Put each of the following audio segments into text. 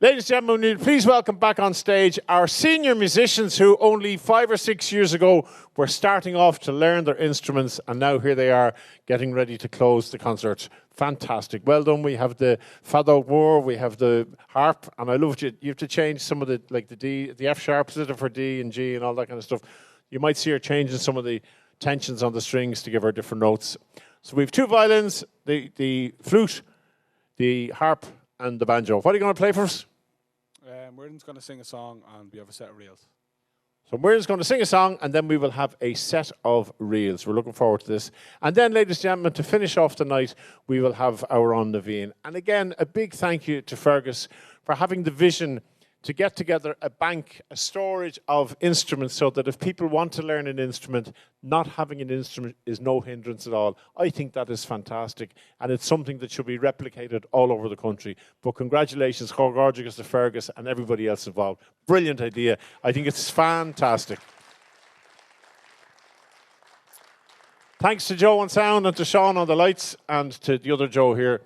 Ladies and gentlemen, please welcome back on stage our senior musicians who only 5 or 6 years ago were starting off to learn their instruments, and now here they are getting ready to close the concert. Fantastic. Well done. We have the fado war, we have the harp, and I loved you. You have to change some of the, like the D, the F sharps for D and G and all that kind of stuff. You might see her changing some of the tensions on the strings to give her different notes. So we have 2 violins, the flute, the harp, and the banjo. What are you going to play for us? Muireann's going to sing a song and we have a set of reels. So Muireann's going to sing a song and then we will have a set of reels. We're looking forward to this. And then, ladies and gentlemen, to finish off the night, we will have our on Naveen. And again, a big thank you to Fergus for having the vision to get together a bank, a storage of instruments so that if people want to learn an instrument, not having an instrument is no hindrance at all. I think that is fantastic, and it's something that should be replicated all over the country. But congratulations, Chorgorgigus to Fergus and everybody else involved. Brilliant idea. I think it's fantastic. Thanks to Joe on sound and to Sean on the lights and to the other Joe here.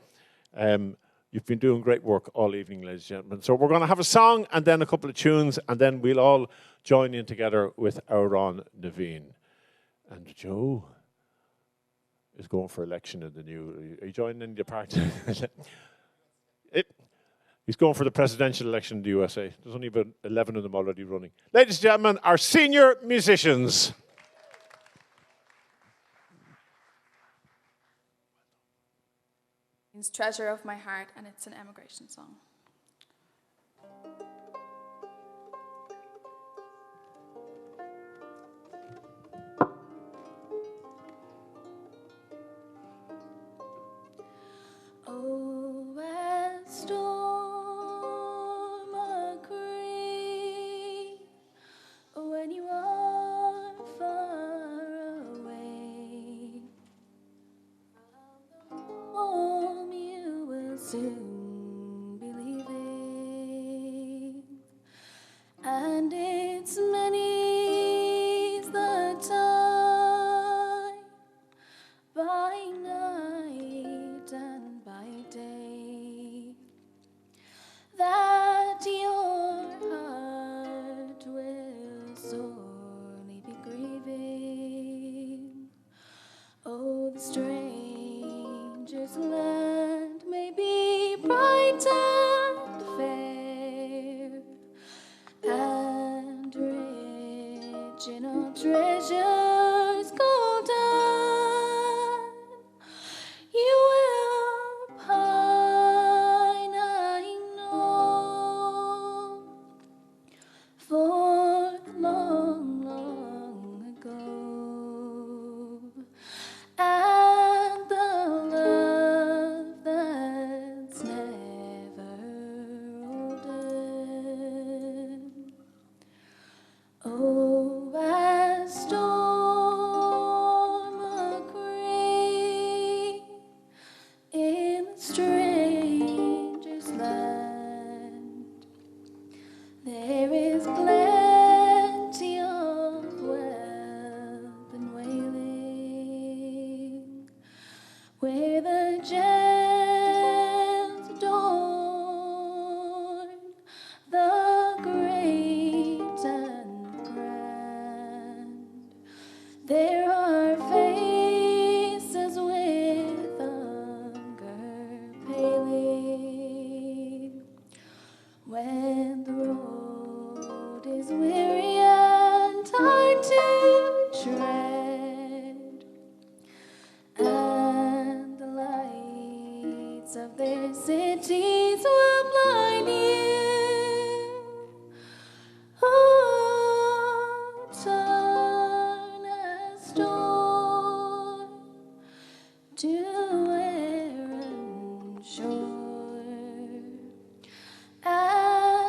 You've been doing great work all evening, ladies and gentlemen. So we're going to have a song and then a couple of tunes, and then we'll all join in together with our Ron Naveen. And Joe is going for election in the new... Are you joining in the party? He's going for the presidential election in the USA. There's only about 11 of them already running. Ladies and gentlemen, our senior musicians. It's Treasure of My Heart, and it's an emigration song. Oh, as storm agree when you are far away. Home you will soon be leaving, and it's many's the time by night and by day that your heart will sorely be grieving. Oh, the stranger's land may be bright and fair, and rich in all treasures golden. You will pine, I know, for long, long ago. And the love that's never olden. Oh, as storm agree in the stranger's land, there is plenty of wealth and wailing, where the gems adorn the great and grand. There are faces with hunger paling, when the road is weary and hard to tread, and the lights of their cities will blind you. Oh, turn as storm to errand shore, and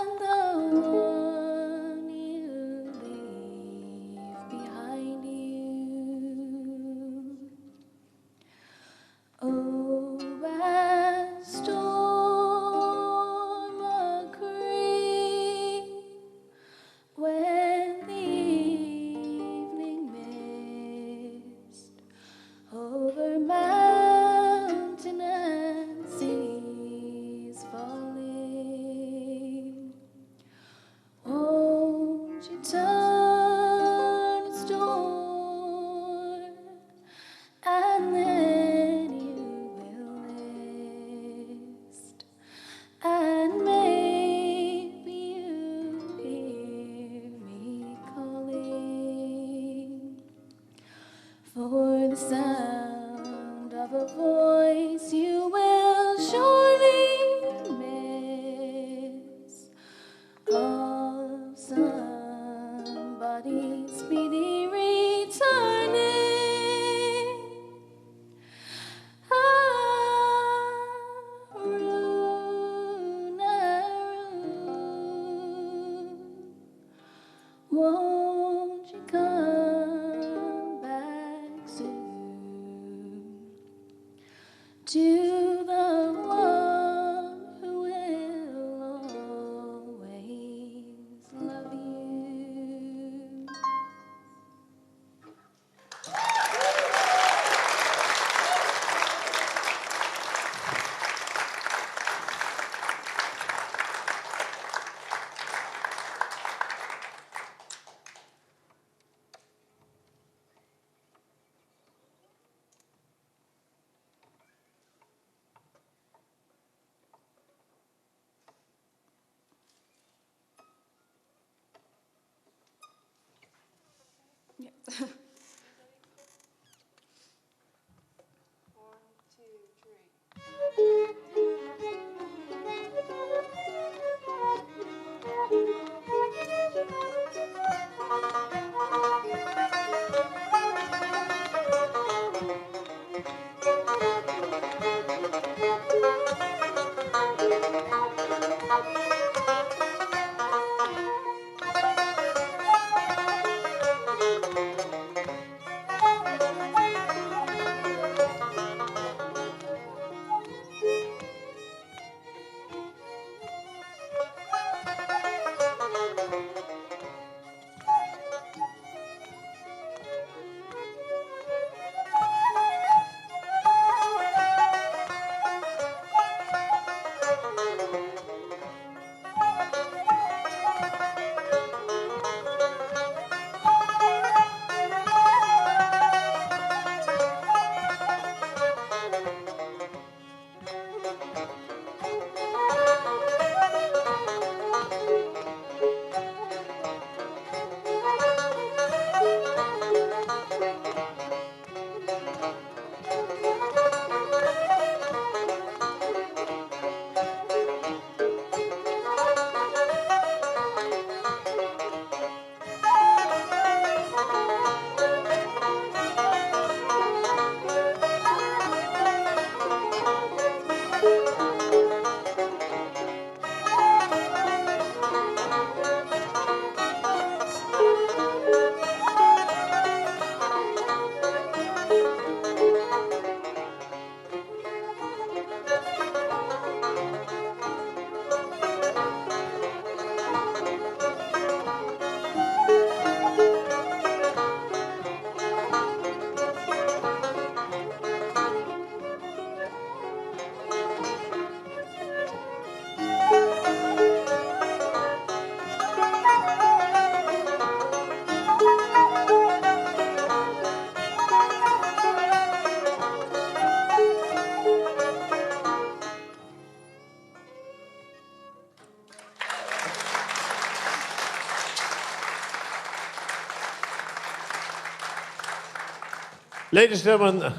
Ladies and gentlemen,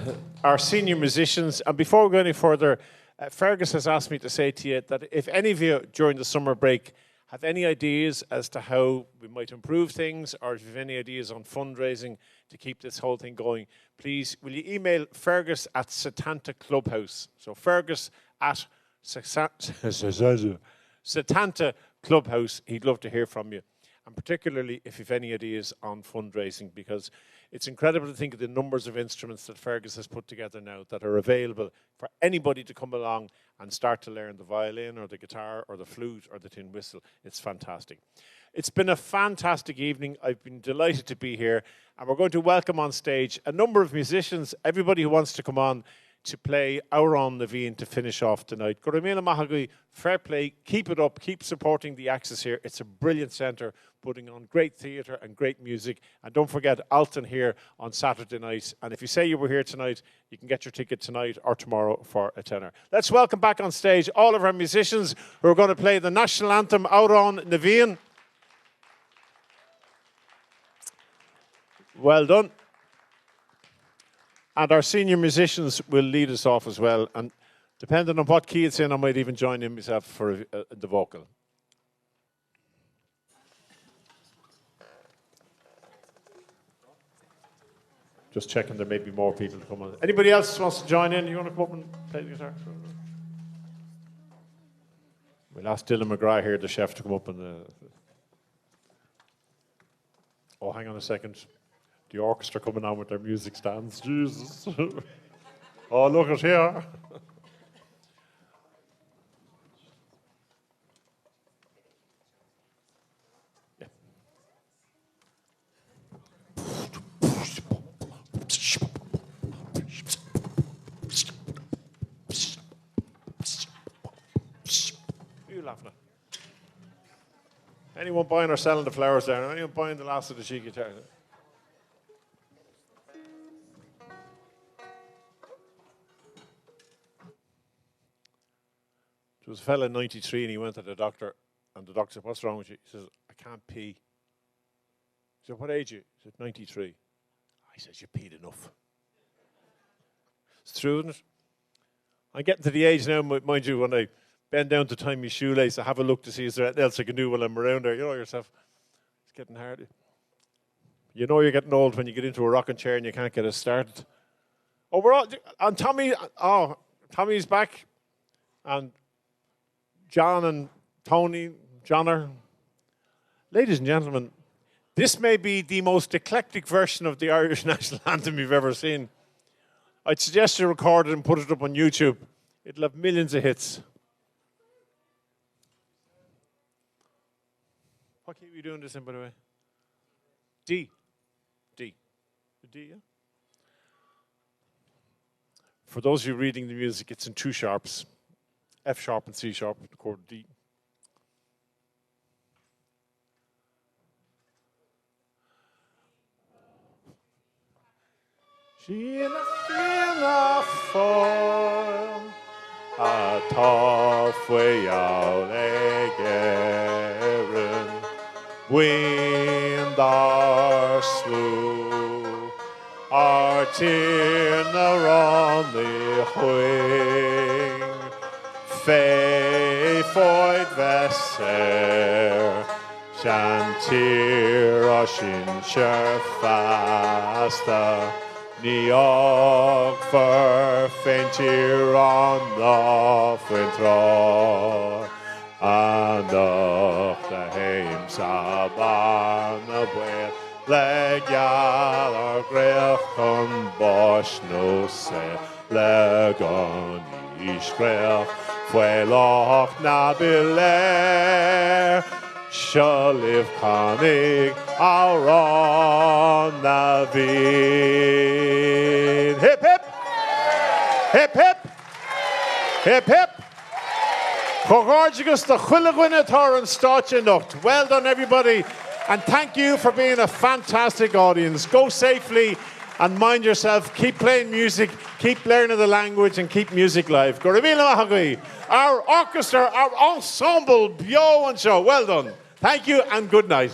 our senior musicians, and before we go any further, Fergus has asked me to say to you that if any of you during the summer break have any ideas as to how we might improve things, or if you have any ideas on fundraising to keep this whole thing going, please will you email Fergus at Setanta Clubhouse. So Fergus at Setanta Clubhouse. He'd love to hear from you. And particularly if you have any ideas on fundraising, because it's incredible to think of the numbers of instruments that Fergus has put together now that are available for anybody to come along and start to learn the violin or the guitar or the flute or the tin whistle. It's fantastic. It's been a fantastic evening. I've been delighted to be here, and we're going to welcome on stage a number of musicians, everybody who wants to come on to play Our On Naveen to finish off tonight. Goramila Mahagui, fair play, keep it up, keep supporting the Axis here. It's a brilliant centre, putting on great theatre and great music. And don't forget Alton here on Saturday night. And if you say you were here tonight, you can get your ticket tonight or tomorrow for a tenner. Let's welcome back on stage all of our musicians who are going to play the national anthem Our On Naveen. Well done. And our senior musicians will lead us off as well. And depending on what key it's in, I might even join in myself for the vocal. Just checking there may be more people to come on. Anybody else wants to join in? You want to come up and play the guitar? We'll ask Dylan McGrath here, the chef, to come up and... Oh, hang on a second. The orchestra coming on with their music stands. Jesus. Oh, look at here. Yeah. Who are you laughing at? Anyone buying or selling the flowers there? Anyone buying the last of the sheet guitar? There was a fella in 93 and he went to the doctor, and the doctor said, "What's wrong with you?" He says, "I can't pee." He said, "What age are you?" He said, 93. He says, "You peed enough." It's true, isn't it? I'm getting to the age now, mind you, when I bend down to tie my shoelace, I have a look to see is there anything else I can do while I'm around there. You know yourself, it's getting hard. You know you're getting old when you get into a rocking chair and you can't get it started. Oh, we're all, and Tommy, oh, Tommy's back, and John and Tony, Johnner. Ladies and gentlemen, this may be the most eclectic version of the Irish national anthem you've ever seen. I'd suggest you record it and put it up on YouTube. It'll have millions of hits. What key are we doing this in, by the way? D. D. D, yeah? For those of you reading the music, it's in two sharps. F sharp and C sharp, the chord D. Sheena feena foil a tough way out again. Wind our slew, our tin around the wing. Fé foid vesser, shantir a shincher fasta, ni og for fentir on the fintro, and of the heim saban the way, legal or gref con bosh no se, legon isgref. Fueloch na bile, Shalif Konig, Our On Naveen. Hip hip, hip hip, hip hip. Chogorgigus the Chulagwinator and Stachinocht. Well done, everybody, and thank you for being a fantastic audience. Go safely and mind yourself. Keep playing music, keep learning the language, and keep music live. Goramila Mahagui, our orchestra, our ensemble, Beó and show. Well done. Thank you and good night.